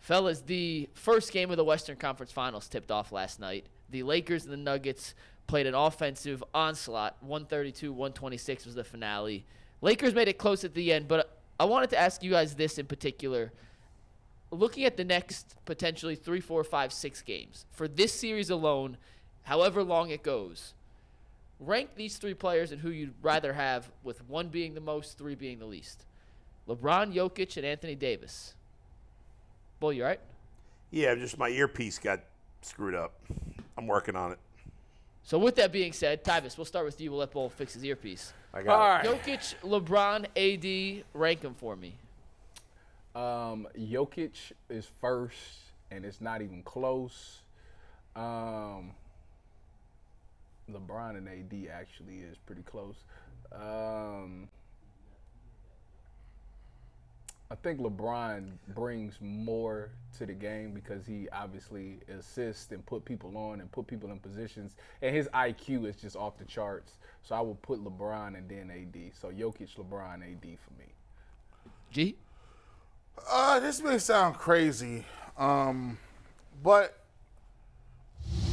Fellas, the first game of the Western Conference Finals tipped off last night. The Lakers and the Nuggets played an offensive onslaught. 132-126 was the finale. Lakers made it close at the end, but I wanted to ask you guys this in particular. Looking at the next potentially 3, 4, 5, 6 games, for this series alone, however long it goes, rank these 3 players and who you'd rather have, with 1 being the most, 3 being the least. LeBron, Jokic, and Anthony Davis. Bull, you all right? Yeah, just my earpiece got screwed up. I'm working on it. So with that being said, Tyvis, we'll start with you. We'll let Bull fix his earpiece. I got it. Jokic, LeBron, AD, rank them for me. Jokic is first, and it's not even close. LeBron and AD actually is pretty close. I think LeBron brings more to the game because he obviously assists and put people on and put people in positions. And his IQ is just off the charts. So I will put LeBron and then AD. So Jokic, LeBron, AD for me. G? This may sound crazy, but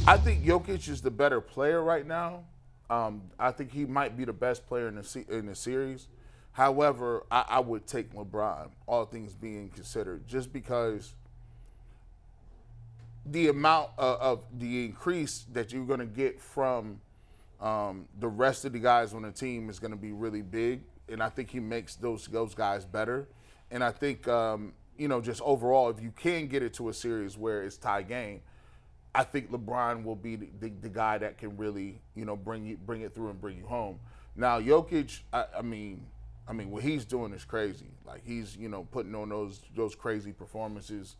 I think Jokic is the better player right now. I think he might be the best player in the series. However, I would take LeBron, all things being considered, just because the amount of the increase that you're going to get from the rest of the guys on the team is going to be really big, and I think he makes those guys better. And I think, just overall, if you can get it to a series where it's tie game, I think LeBron will be the guy that can really, bring it through and bring you home. Now, Jokic, I mean, what he's doing is crazy. Like, he's, putting on those crazy performances.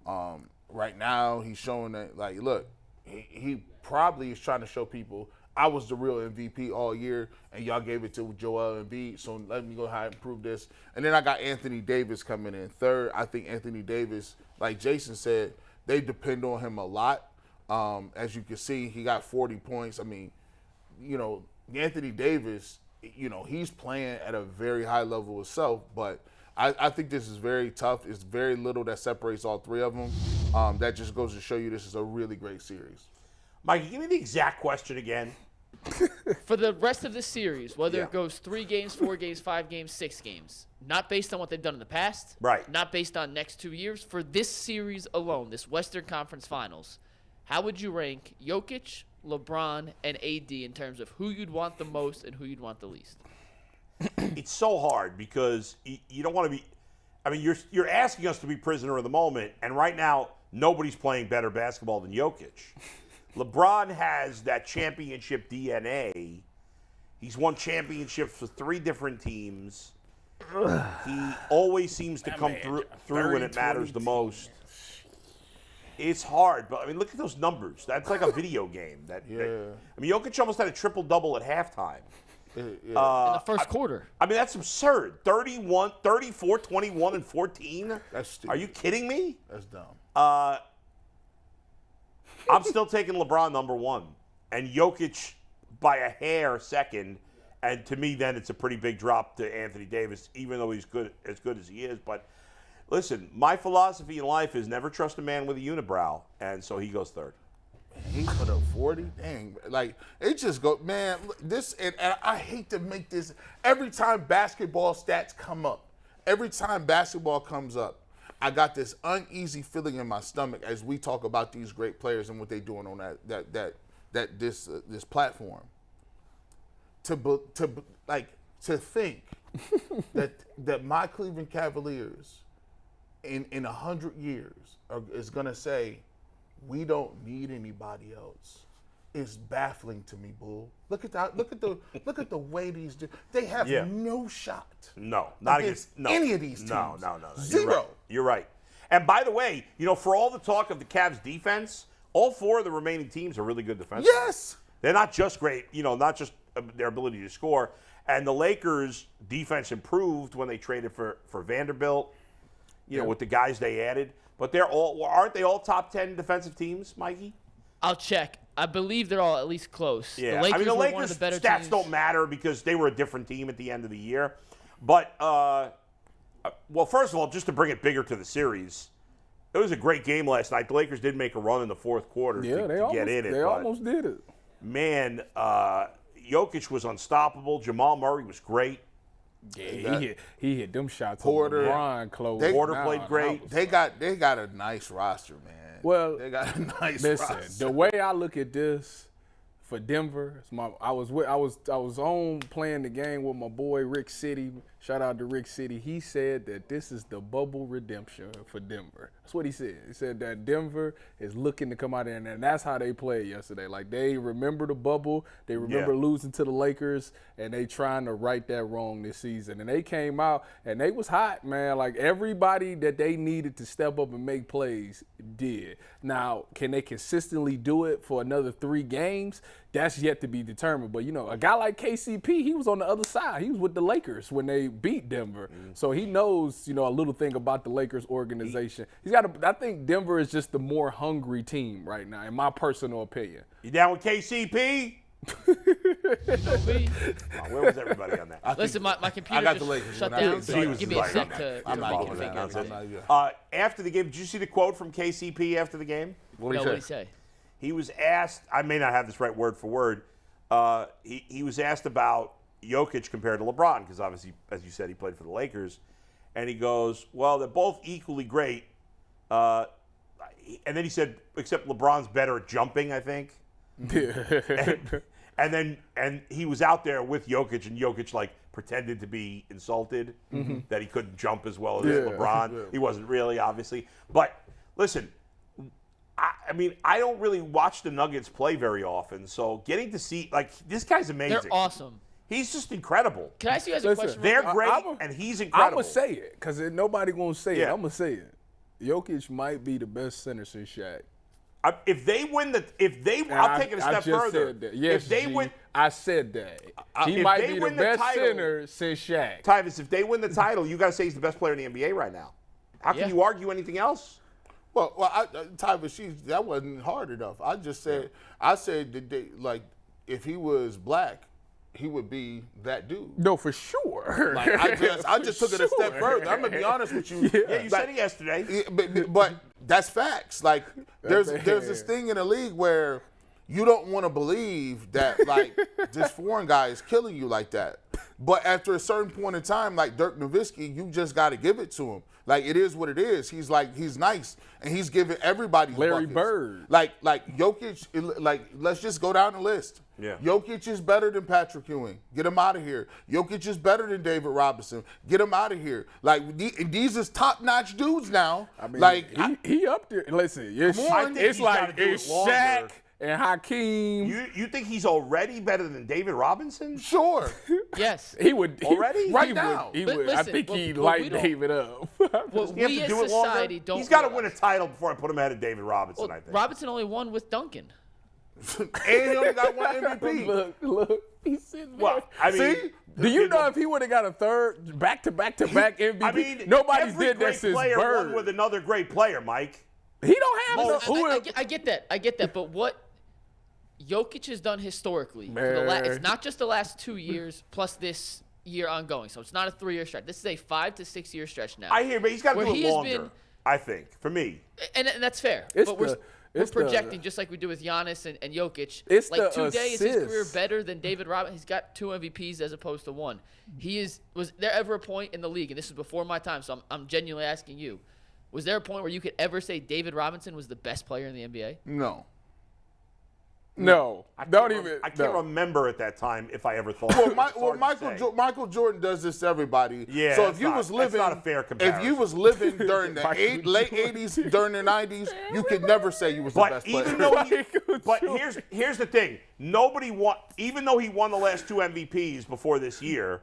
Right now, he's showing that, like, look, he probably is trying to show people, I was the real MVP all year, and y'all gave it to Joel Embiid, so let me go ahead and prove this. And then I got Anthony Davis coming in third. I think Anthony Davis, like Jason said, they depend on him a lot. As you can see, he got 40 points. I mean, Anthony Davis, he's playing at a very high level himself, but I think this is very tough. It's very little that separates all 3 of them. That just goes to show you this is a really great series. Mikey, give me the exact question again. For the rest of this series, whether it goes 3 games, 4 games, 5 games, 6 games, not based on what they've done in the past, right? Not based on next 2 years. For this series alone, this Western Conference Finals, how would you rank Jokic, LeBron, and AD in terms of who you'd want the most and who you'd want the least? It's so hard because you don't want to be – I mean, you're asking us to be prisoner of the moment, and right now nobody's playing better basketball than Jokic. LeBron has that championship DNA. He's won championships for 3 different teams. He always seems to come through when it matters the most. It's hard, but I mean, look at those numbers. That's like a video game. Jokic almost had a triple-double at halftime. In the first quarter. I mean, that's absurd. 31, 34, 21, and 14? That's stupid. Are you kidding me? That's dumb. I'm still taking LeBron number 1, and Jokic by a hair second. And to me, then it's a pretty big drop to Anthony Davis, even though he's as good as he is. But listen, my philosophy in life is never trust a man with a unibrow, and so he goes third. He put up 40? Dang. Like, it just go, man, this, and I hate to make this, every time basketball stats come up, every time basketball comes up, I got this uneasy feeling in my stomach as we talk about these great players and what they're doing on this platform. To think that my Cleveland Cavaliers in 100 years is gonna say we don't need anybody else is baffling to me, Bull. Look at that. Look at the way they have no shot. No, not against any of these teams. No. Zero. You're right. And by the way, for all the talk of the Cavs defense, all 4 of the remaining teams are really good defensively. Yes. They're not just great, not just their ability to score. And the Lakers' defense improved when they traded for Vanderbilt, with the guys they added. But aren't they all top 10 defensive teams, Mikey? I'll check. I believe they're all at least close. Yeah, the Lakers were one of the better stats teams. don't matter because they were a different team at the end of the year. But, well, first of all, just to bring it bigger to the series, It was a great game last night. The Lakers did make a run in the fourth quarter to get in it. They almost did it. Man, Jokic was unstoppable. Jamal Murray was great. Yeah, he hit them shots. Porter, Bron closed. Porter played great. They got a nice roster, man. Well, they got a nice listen, roster. the way I look at this for Denver, I was on playing the game with my boy Rick City. Shout out to Rick City. He said that this is the bubble redemption for Denver. That's what he said. He said that Denver is looking to come out there, and that's how they played yesterday. Like, they remember the bubble, they remember losing to the Lakers, and they trying to right that wrong this season. And they came out, and they was hot, man. Like, everybody that they needed to step up and make plays did. Now, can they consistently do it for another 3 games? That's yet to be determined. But, a guy like KCP, he was on the other side. He was with the Lakers when they beat Denver. So he knows, a little thing about the Lakers organization. I think Denver is just the more hungry team right now, in my personal opinion. You down with KCP? Where was everybody on that? Listen, my computer got the just Lakers shut when I down, did. so He was give me a right sec on to I'm not make going figure down. everything. After the game, did you see the quote from KCP after the game? No, what did he say? He was asked, I may not have this right word for word, he was asked about Jokic compared to LeBron, because obviously, as you said, he played for the Lakers. And he goes, well, they're both equally great. And then he said, except LeBron's better at jumping, I think. And he was out there with Jokic, and Jokic pretended to be insulted that he couldn't jump as well as LeBron. Yeah. He wasn't really, obviously. But listen, I don't really watch the Nuggets play very often, so getting to see this guy's amazing. They're awesome. He's just incredible. Can I ask you guys a question? They're great, and he's incredible. I'm going to say it, because nobody going to say it. Yeah. I'm going to say it. Jokic might be the best center since Shaq. If they win I'll take it a step further. Said that. Yes, if they win, I said that. He if might they be the win the best title- center since Shaq. Tyvus, if they win the title, you got to say he's the best player in the NBA right now. How can you argue anything else? Well, Tyvus, that wasn't hard enough. I just said, that if he was black, he would be that dude. No, for sure. I just took it a step further. I'm gonna be honest with you. Yeah, you said it yesterday. But that's facts. There's this thing in the league where you don't want to believe that this foreign guy is killing you like that. But after a certain point in time, like Dirk Nowitzki, you just got to give it to him. It is what it is. He's nice, and he's giving everybody Larry buckets. Bird. Jokic, let's just go down the list. Yeah. Jokic is better than Patrick Ewing. Get him out of here. Jokic is better than David Robinson. Get him out of here. These is top-notch dudes now. He up there. Listen, it's Shaq and Hakeem. You think he's already better than David Robinson? Sure. Yes. He would Already? Right He now. But I listen, think but- he'd but light we don't- David up. Well, You have we to as do it society longer. don't. He's got to win a realize- title before I put him ahead of David Robinson, I think. Robinson only won with Duncan. And he only got one MVP. Look, he's sitting there. Well, I mean, See? Do you know if he would have got a third back-to-back MVP? I mean, nobody's every did great that since player Bird. won with another great player, Mike. He don't have Listen, I get that. But what Jokic has done historically, it's not just the last 2 years plus this year ongoing. So it's not a 3-year stretch. This is a 5 to 6 year stretch now. I hear, but he's got to Where do he it has longer, been- I think, for me. And that's fair. It's But we're the- projecting just like we do with Giannis and Jokic. It's like the today is his career assists. better than David Robinson. He's got 2 MVPs as opposed to 1. Was there ever a point in the league, and this is before my time, so I'm genuinely asking you, was there a point where you could ever say David Robinson was the best player in the NBA? No. No. I can't no. remember at that time if I ever thought. Michael Jordan does this to everybody. Yeah, So that's not a fair comparison. If you was living during the late '80s, during the '90s, you could never say you was the best player. Even though here's the thing, nobody won. Even though he won the last 2 MVPs before this year,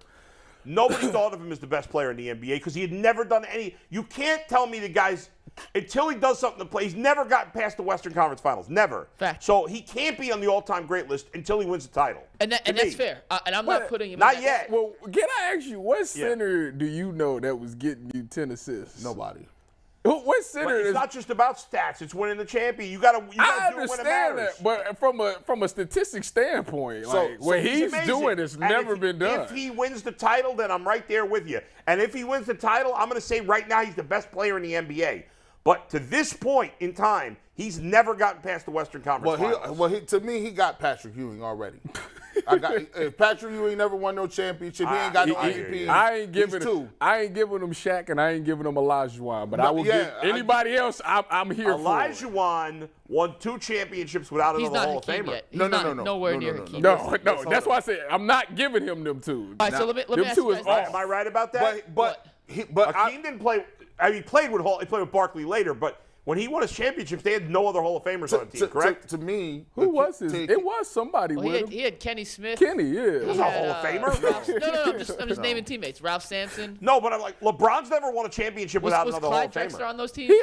nobody thought of him as the best player in the NBA because he had never done any. You can't tell me the guy's until he does something to play. He's never gotten past the Western Conference Finals, never. Fact. So he can't be on the all-time great list until he wins the title. And that's fair. And I'm not putting him. Not in that yet. Well, can I ask you, what center do you know that was getting you 10 assists? Nobody. What center But it's is? not just about stats. It's winning the champion. You got to do it when it understand matters. that, but from a statistics standpoint, what he's amazing. doing has And never been done. If he wins the title, then I'm right there with you. And if he wins the title, I'm going to say right now he's the best player in the NBA. But to this point in time, he's never gotten past the Western Conference Finals. To me, he got Patrick Ewing already. If Patrick Ewing never won no championship, he ain't got no MVP. I ain't giving two. I ain't giving him Shaq and I ain't giving him Olajuwon, but I will give anybody else. I'm here for. Olajuwon won 2 championships without He's another not Hall of Hakeem Famer. yet. He's No. nowhere near Hakeem. No. That's why I said I'm not giving him them 2. All right, so let me them ask 2 you is guys off. this. Am I right about that? But Hakeem didn't play. I mean, he played with Hall. He played with Barkley later, but when he won his championships, they had no other Hall of Famers on the team. Correct? To me, Who was his? It was somebody Well, with him. he had Kenny Smith. Kenny, yeah. He was a Hall of Famer. No. I'm just naming teammates. Ralph Sampson. No, but I'm like, LeBron's never won a championship without Was another Hall Clyde of Drexler Famer. on those teams?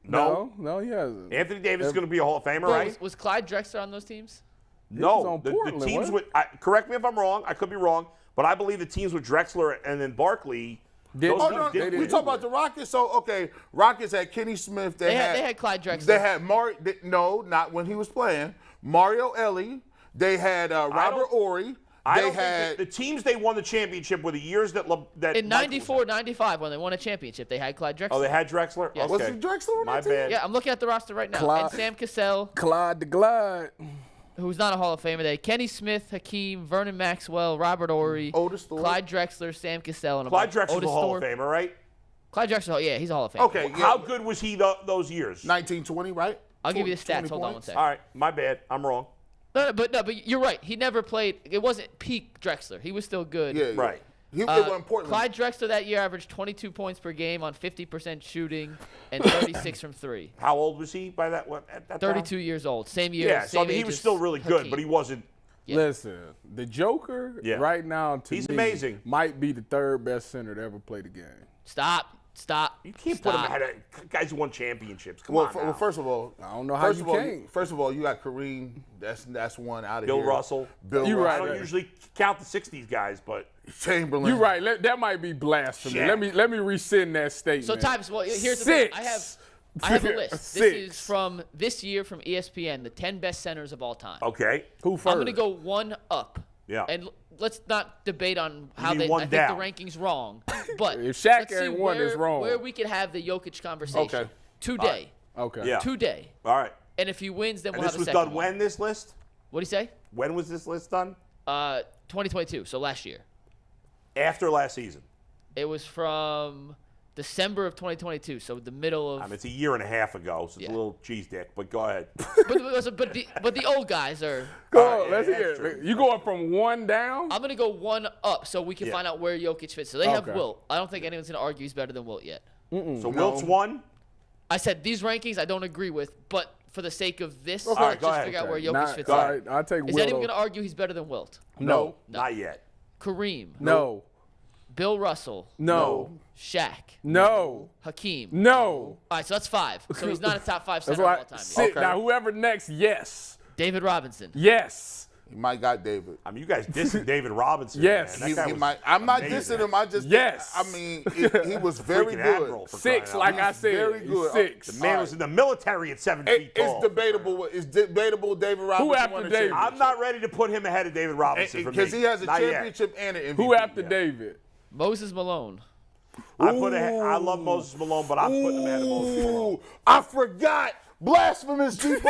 No, he hasn't. Anthony Davis is going to be a Hall of Famer, Bro, right? was Clyde Drexler on those teams? No, on the Portland, teams wasn't with. Correct me if I'm wrong. I could be wrong, but I believe the teams with Drexler and then Barkley. Did- Those Oh, teams no, didn't they we win. talk about the Rockets. So okay, Rockets had Kenny Smith. They had Clyde Drexler. They had no, not when he was playing. Mario Elie. They had Robert Ory. I They don't had think the teams they won the championship were the years that In Michael was 94, there. 95, when they won a championship, they had Clyde Drexler. Oh, they had Drexler. Yes. Okay. Was it Drexler on My that team? bad. Yeah, I'm looking at the roster right now. Clyde- And Sam Cassell, Clyde the Glide. who's not a Hall of Famer. They had Kenny Smith, Hakeem, Vernon Maxwell, Robert Ory, Otis Thorpe. Clyde Drexler, Sam Cassell, and Clyde Drexler's Otis a Hall Thorpe. of Famer, right? Clyde Drexler, yeah, he's a Hall of Famer. Okay, yeah. How good was he those years? 1920, right? I'll give you the 20 stats. Hold on one points. second. All right, my bad. I'm wrong. But you're right. He never played. It wasn't peak Drexler. He was still good. Yeah, Right. It wasn't Portland. Clyde Drexler that year averaged 22 points per game on 50% shooting and 36 from 3. How old was he by at that time? 32 years old. Same year. Yeah, so I same mean, he age was as still really good, Hakeem. but he wasn't. Yeah. Listen, the Joker right now to He's me amazing. might be the 3rd best center to ever play the game. Stop. You can't put him ahead of guys who won championships. Come on. Well, first of all, I don't know how you can't. First of all, you got Kareem. That's one out of Bill here. Russell. Bill You Russell. I don't usually count the '60s guys, but Chamberlain. You're right. That might be blasphemy. Yeah. Let me rescind that statement. So, Tyvus, well, here's the Six. thing. I have a list. This Six. is from this year from ESPN, the 10 best centers of all time. okay. Who first? I'm going to go one up. Yeah. And let's not debate on how mean they. one I think down. the ranking's wrong. But If Shaq let's see ain't one, it's wrong. where we could have the Jokic conversation Okay. today. Okay. Yeah. Today. All right. And if he wins, then And we'll this have a was second done one. when, this list? What do you say? When was this list done? 2022. So last year. After last season. It was from December of 2022. So the middle of. I mean, it's a year and a half ago, so it's Yeah. a little cheese dick, but go ahead. but the old guys are. Go All on, right, let's yeah, hear that's it. true. You going from 1 down? I'm gonna go one up so we can Yeah. find out where Jokic fits. So they have Okay. Wilt. I don't think anyone's gonna argue he's better than Wilt yet. So Wilt's one? I said these rankings I don't agree with, but for the sake of this, All right, let's go just ahead. figure out where Jokic Nah, fits all in. right, I'll take Is Wilt anyone over. gonna argue he's better than Wilt? No. Not yet. Kareem, No. Bill Russell, No. Shaq, No. Hakeem. No. All right, so that's 5. So he's not a top 5 That's center of why. all time. Yet. Sit. Okay. Now, whoever next, yes. David Robinson. Yes. He might got David. I mean, you guys dissing David Robinson. Yes. Man. That guy He was might. I'm not amazing. dissing him. I just. Yes. I mean, he was very Freaking good. admiral for 6, crying out like loud. I said. very He's good. 6. The man was in the military at 7 feet It's tall. debatable. It's debatable. David Robinson. after won a David? championship. I'm not ready to put him ahead of David Robinson for me. Because he has a Not yet. championship and an MVP. Who after David? Moses Malone. I love Moses Malone, but I'm putting him ahead of Moses Malone. Ooh, I forgot. Blasphemous Jesus.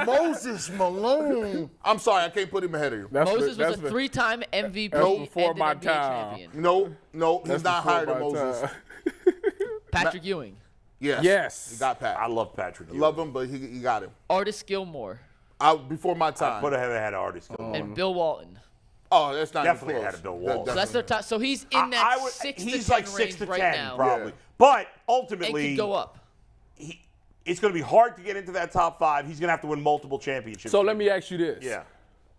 Moses Malone. I'm sorry, I can't put him ahead of him. Moses was a 3-time MVP That's before and my an NBA time. champion. No, he's That's not before higher than my Moses. time. Patrick Ewing. Yes. Yes. He got Pat. I love Patrick Ewing. Love him, but he got him. Artis Gilmore. Before my I time. put him ahead of Artis Gilmore. And Bill Walton. Oh, that's not Definitely even ahead close. of Bill Walton. So that's their top. So he's in that 6 to 10 he's like range 6 to right 10 now. probably. Yeah. But And ultimately, could go up. it's going to be hard to get into that top 5. He's going to have to win multiple championships. So let me ask you this. Yeah.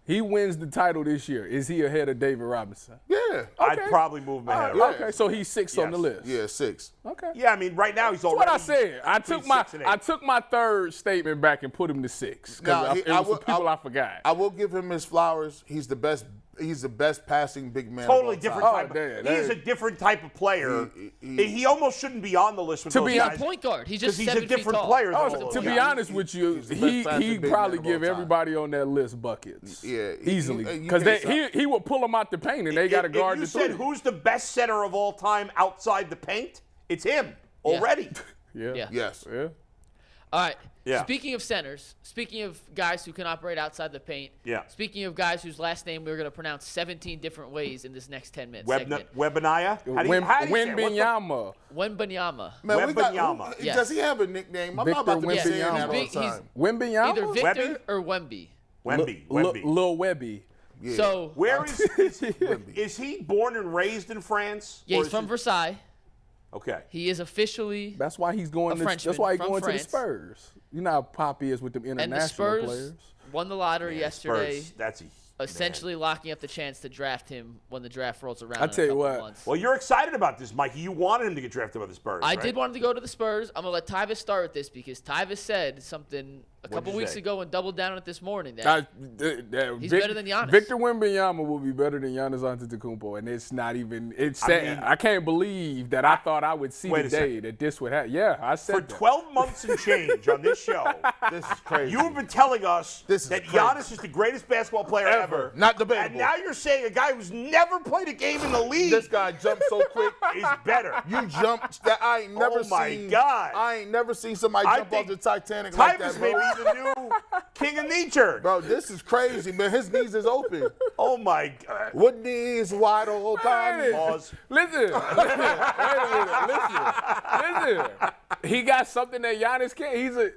He wins the title this year. Is he ahead of David Robinson? Yeah. I'd Okay. probably move him ahead of him. Okay, so he's 6 on the Yes. list. Yeah, 6. Okay. Yeah, I mean, right now he's That's already. what I said. I between took my 6 and 8. I took my 3rd statement back and put him to 6 Now, because it was some people I forgot. I will give him his flowers. He's the best. He's the best passing big man. Totally of all different time. type. damn, He's a different type of player. He- He almost shouldn't be on the list with To those be He's a guys. point guard. He's just Because he's a 7 feet different tall. player than Oh, all to those be guys. honest with you, he's the best he passing big probably man of all give time. everybody on that list buckets. Yeah, easily you because can't he will pull them out the paint and they got to If guard you the said three. who's the best center of all time outside the paint, it's him already. Yeah. Yes. Yeah. All right. Yeah. Speaking of centers, speaking of guys who can operate outside the paint, Yeah. speaking of guys whose last name we're going to pronounce 17 different ways in this next 10-minute segment. Wembanyama? How do you say it? Wembanyama. Wembanyama. Man, Wembanyama. Yes. Does he have a nickname? I'm Victor not about to be Yes, saying Wembanyama. that all the he's time. Wembanyama? either Victor Wemby? or Wemby. Wemby. Lil Webby. Yeah. So, Where is he born and raised in France? yeah, Or he's is from he- Versailles. Okay. He is officially That's why he's going. A Frenchman That's why he's from going to the France. Spurs. You know how Poppy is with them and the international Spurs players. won the lottery yesterday, Spurs, that's essentially locking up the chance to draft him when the draft rolls around. I in a tell you couple what. months. Well, you're excited about this, Mikey. You wanted him to get drafted by the Spurs. I right? did want him to go to the Spurs. I'm gonna let Tyvis start with this because Tyvis said something a couple you weeks say? ago and doubled down on it this morning. That He's better than Giannis. Victor Wembanyama will be better than Giannis Antetokounmpo, and it's not even. It's sad. I can't believe that I thought I would see Wait the a day second. that this would happen. Yeah, I said For that. 12 months and change on this show, This is crazy. you have been telling us This is that crazy. Giannis is the greatest basketball player ever. Not debatable. And now you're saying a guy who's never played a game in the league This guy jumped so quick. is better. You jumped that I ain't never Oh, my seen. God. I ain't never seen somebody I jump off think the Titanic like Tyvus that, may bro. be the new king of nature. Bro, this is crazy, man. His knees is open. Oh, my God. What knees wide open? Pause. Listen, wait a minute. Listen. He got something that Giannis can't. He's a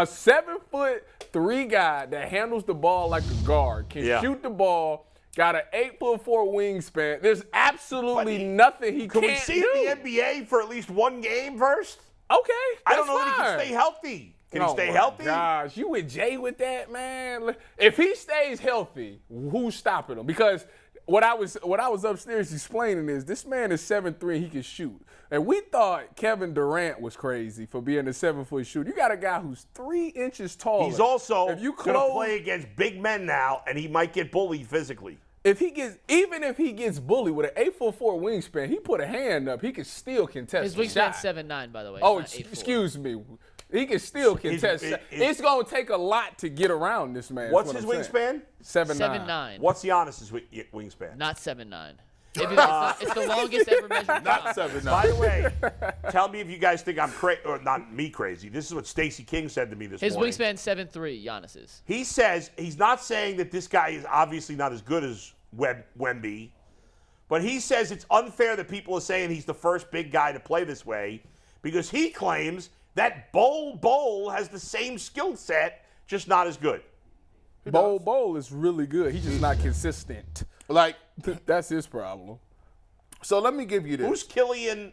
7'3" guy that handles the ball like a guard, can shoot the ball, got an 8'4" wingspan. There's absolutely nothing he Can can't we see do. it in the NBA for at least one game first? Okay, I don't that's know that he fine. can stay healthy. Can he Oh stay my healthy? Gosh, you with Jay with that, man? If he stays healthy, who's stopping him? Because what I was upstairs explaining is this man is 7'3", he can shoot. And we thought Kevin Durant was crazy for being a 7-foot shooter. You got a guy who's 3 inches taller. He's also if you going to close, play against big men now, and he might get bullied physically. even if he gets bullied with an 8'4" wingspan, he put a hand up, he can still contest his the shot. wingspan's 7'9", by the way. Oh, He's not 8'4". excuse me. He can still contest. It's going to take a lot to get around this man. What's his wingspan? 7'9". 7'9". What's Giannis's wingspan? Not 7'9". It's the longest ever measured. Not time. 7'9". By the way, tell me if you guys think I'm crazy, or not me crazy. This is what Stacey King said to me this His morning. wingspan's 7'3", Giannis's. He says he's not saying that this guy is obviously not as good as Wemby, but he says it's unfair that people are saying he's the first big guy to play this way because he claims that Bol has the same skill set, just not as good. Bol is really good. He's just not consistent. Like, That's his problem. so let me give you this. Who's Kylian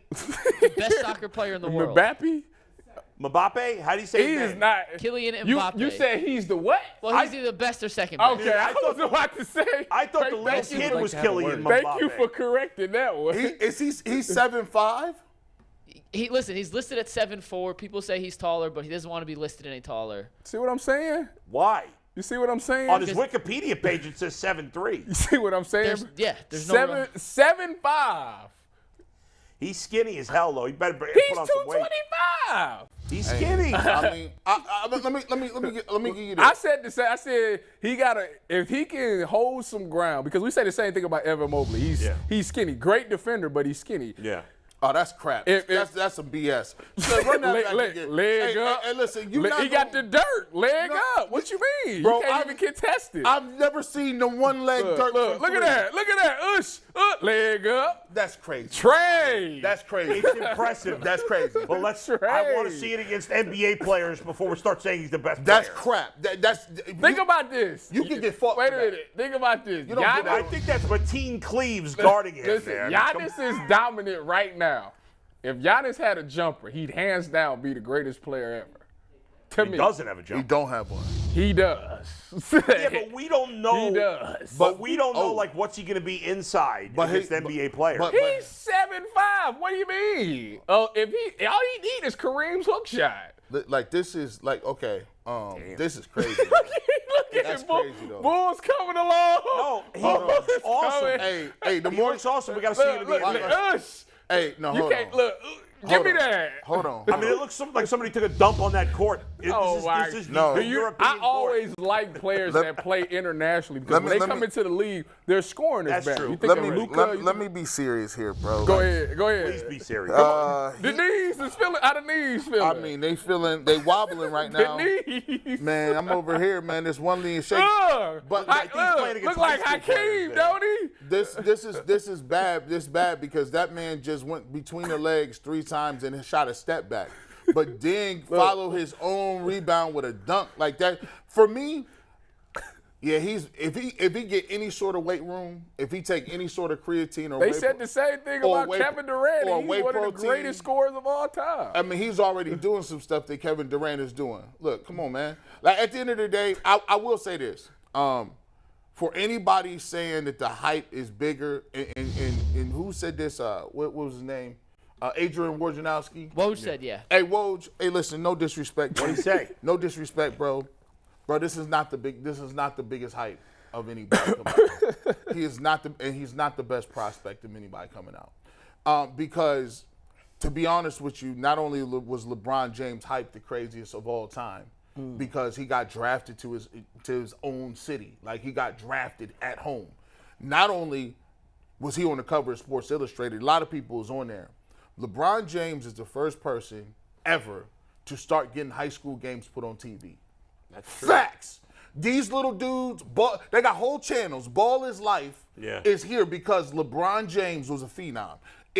Best soccer player in the world. Mbappe? Mbappe? How do you say He his is name? not. Kylian You, Mbappe. you said he's the what? Well, he's either the best or second best. Okay, I was about to say. I thought the Thank little you. kid was like to have a Kylian word. Mbappe. Thank you for correcting that one. He's 7'5"? He's listed at 7'4". People say he's taller, but he doesn't want to be listed any taller. See what I'm saying? Why? You see what I'm saying? On his Wikipedia page, it says 7'3". You see what I'm saying? There's no 7'5". He's skinny as hell, though. He better put He's on some weight. 225. He's skinny. I mean, let me give you this. I said to say, I said he gotta, if he can hold some ground, because we say the same thing about Evan Mobley. He's skinny, great defender, but he's skinny. Yeah. Oh, that's crap. That's some BS. So run that back again. Leg Hey, up. Hey, listen, he got the dirt. Leg up. What you mean? Bro, you can't even contest it. I've never seen the one leg dirt. Look from at that. Look at that. Leg up. That's crazy. Trade. That's crazy. It's impressive. That's crazy. Well, I want to see it against NBA players before we start saying he's the best That's player. crap. Think about this. You can get fought. Wait for a that. minute. Think about this. don't get I think that's Mateen Cleaves guarding him, Listen, man. Giannis is dominant right now. If Giannis had a jumper, he'd hands down be the greatest player ever. To He me, doesn't have a He jumper. don't have one. he does. Yeah, but we don't know. He does. But we don't know, Oh. like, what's he going to be inside But against he- NBA players. but- He's 7'5". What do you mean? Oh, all he need is Kareem's hook shot. Like, this is like, okay, this is crazy. Look at That's him. crazy, though. Bulls coming along. no, he Bulls looks awesome. coming. hey, the He more looks awesome. We got to see him in the Look, NBA. Ush. Hey, no, You hold can't on. look. Give Hold me on. that. Hold on. I mean, it looks like somebody took a dump on that court. This is No. the Do European I court. always like players that play internationally because when they come into the league, their scoring is That's better. true. You think Let of me Luka? let me be serious here, bro. Go Like, ahead. Please be serious. The knees is feeling. How the knees feeling? I mean, they wobbling right the now. knees. Man, I'm over here, man. This one knee is shaking. But I think he's playing against look like high school Hakeem, players don't he? This is bad. This is bad because that man just went between the legs 3 times and shot a step back. But then follow his own rebound with a dunk like that. For me, yeah, if he get any sort of weight room, if he take any sort of creatine or They said the same thing about Kevin Durant. or He's whey one of the protein. greatest scorers of all time. I mean, he's already doing some stuff that Kevin Durant is doing. Look, come on, man. Like at the end of the day, I will say this. For anybody saying that the hype is bigger, and who said this? What was his name? Adrian Wojnarowski. Woj said, yeah. Hey, Woj. Hey, listen. No disrespect. What'd he say? No disrespect, bro. Bro, this is not the biggest hype of anybody coming out. He's not the best prospect of anybody coming out. Because, to be honest with you, not only was LeBron James hyped the craziest of all time, because he got drafted to his own city, like he got drafted at home. Not only was he on the cover of Sports Illustrated, a lot of people was on there. LeBron James is the first person ever to start getting high school games put on TV. That's true. Facts. These little dudes, they got whole channels. Ball is Life is here because LeBron James was a phenom.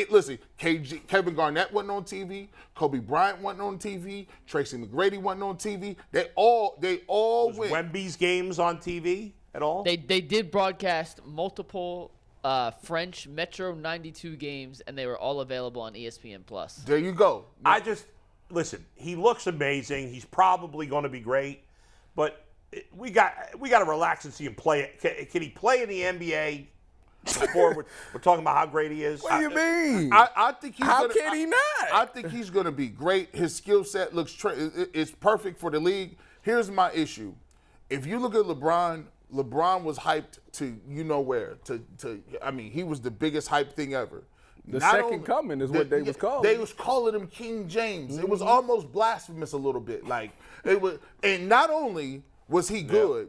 Listen, Kevin Garnett wasn't on TV. Kobe Bryant wasn't on TV. Tracy McGrady wasn't on TV. They all went. Wemby's games on TV at all? They did broadcast multiple French Metro 92 games, and they were all available on ESPN+. There you go. Listen, he looks amazing. He's probably going to be great, but we got to relax and see him play. Can he play in the NBA? Before we're talking about how great he is. What do you mean? I think he's How gonna, can he not? I think he's going to be great. His skill set looks it's perfect for the league. Here's my issue. If you look at LeBron was hyped to you know where. I mean, he was the biggest hype thing ever. The second coming is what they was calling. They was calling him King James. Mm-hmm. It was almost blasphemous a little bit. Like it was, and not only was he good,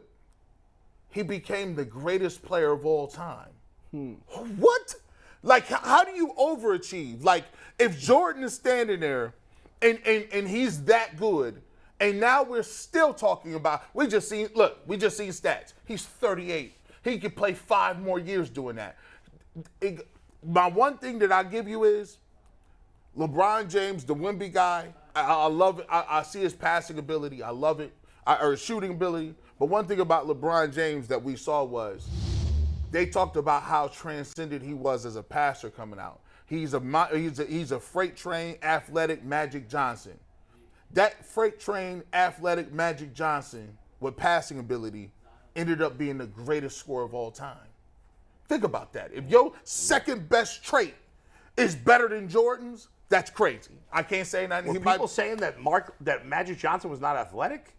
he became the greatest player of all time. What? Like, how do you overachieve? Like, if Jordan is standing there and he's that good, and now we're still talking about, we just seen stats. He's 38. He could play 5 more years doing that. My one thing that I give you is LeBron James, the Wemby guy, I love it. I see his passing ability. I love it. Or his shooting ability. But one thing about LeBron James that we saw was they talked about how transcendent he was as a passer coming out. He's a freight train, athletic Magic Johnson. That freight train, athletic Magic Johnson with passing ability ended up being the greatest scorer of all time. Think about that. If your second best trait is better than Jordan's, that's crazy. I can't say nothing. Were people saying that Magic Johnson was not athletic?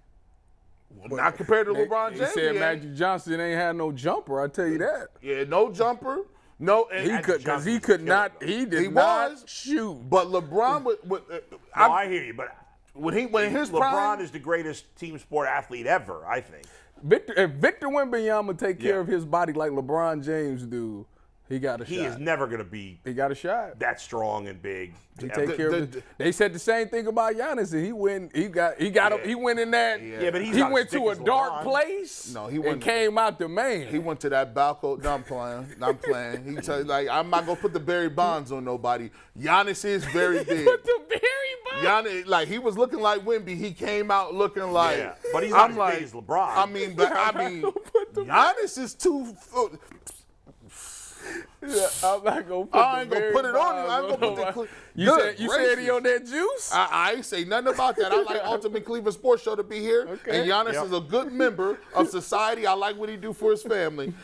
Well, not compared to LeBron James. He said Magic Johnson ain't had no jumper. I tell you that. Yeah, no jumper. No, He did not shoot. But LeBron I hear you, but when his LeBron prime, is the greatest team sport athlete ever, I think. If Victor Wembanyama take care of his body like LeBron James do, he got a shot. He is never going to be He got a shot. that strong and big. He take care of They said the same thing about Giannis, and he went in that. Yeah, but he not went as to big a as dark LeBron. place. No, he and went- came out the man. he went to that balcony. No, I'm playing. He tell you, like, I'm not gonna put the Barry Bonds on nobody. Giannis is very big. Put the Barry Bonds. Giannis, like, he was looking like Wemby. He came out looking like. Yeah, but he's not as big as LeBron. I mean, Giannis is 2 foot. Yeah, I'm not gonna put I ain't gonna put it on you. I ain't gonna put the. You said he on that juice? I ain't say nothing about that. I like Ultimate Cleveland Sports Show to be here. Okay. And Giannis is a good member of society. I like what he do for his family.